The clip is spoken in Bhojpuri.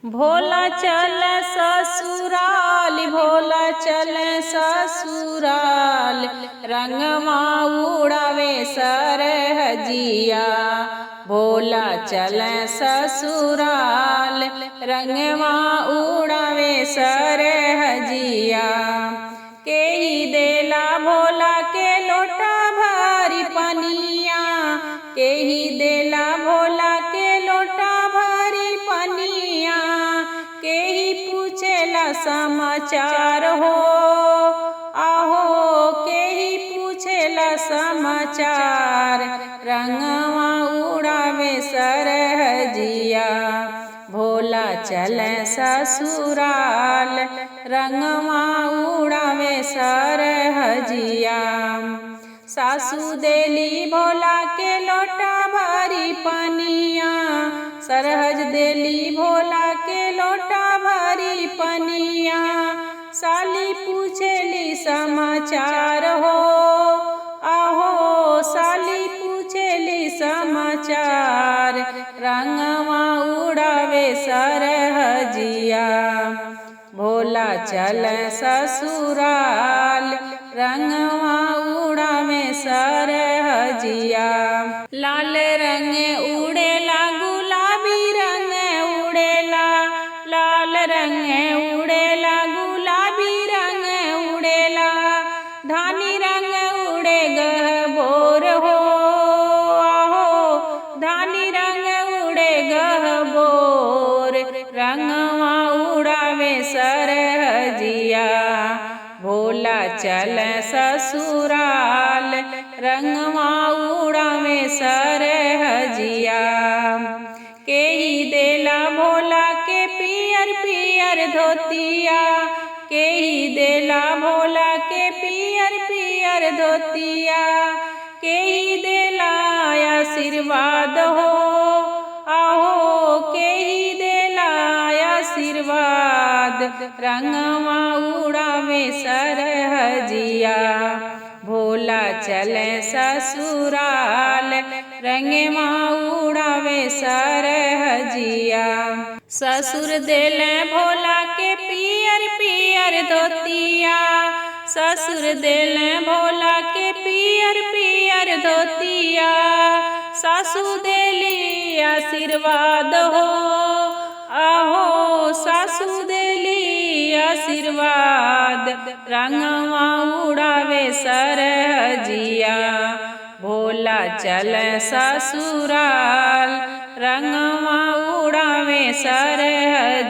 भोला चल ससुराल, भोला चल ससुराल, रंगवा उड़ावे सरहजिया। भोला चल ससुराल, रंगवा उड़ावे सरहजिया। के ही देला भोला के लोटा भरी पनिया, के ही देला भोला के लोटा भरी पनिया। के ही पूछेला समाचार हो, आहो के ही पूछेला समाचार, रंगवा उड़ावे सरहजिया। भोला चल ससुराल, रंगवा उड़ावे सरहजिया। सासू देली भोला के लोटा भरी पनिया, सरहज देली भोला के लोटा भरी पनिया। साली पूछेली समाचार हो, आहो साली पूछेली समाचार, रंगवा उड़ावे सरहजिया। भोला चल ससुराल, रंगवा उड़ावे सरहजिया। लाल रंग उड़ेला, गुलाबी रंग उड़ेला, लाल रंग उड़ेला, गुलाबी रंग उड़ेला। धानी रंग उड़े गहबोर हो, आहो धानी रंग उड़े गहबोर, रंगवा उड़ावे सरहजिया। भोला चल ससुराल, रंगवा उड़ावे सरहजिया। के ही देला भोला के पियर पियर धोतिया, के ही देला भोला के पियर पियर धोतिया। के ही देला आशीर्वाद हो, आहो के ही देला आशीर्वाद, रंगवा उड़ावे सरहजिया। भोला चल ससुराल, रंगवा उड़ावे सरहजिया। ससुर देले भोला के पियर पियर धोतिया, ससुर देले भोला के पियर पियर धोतिया। सासू देली आशीर्वाद हो, आहो सासू देली आशीर्वाद, रंगवा उड़ावे सरहजिया। भोला चल ससुराल, रंगवा उड़ावे सरहजिया।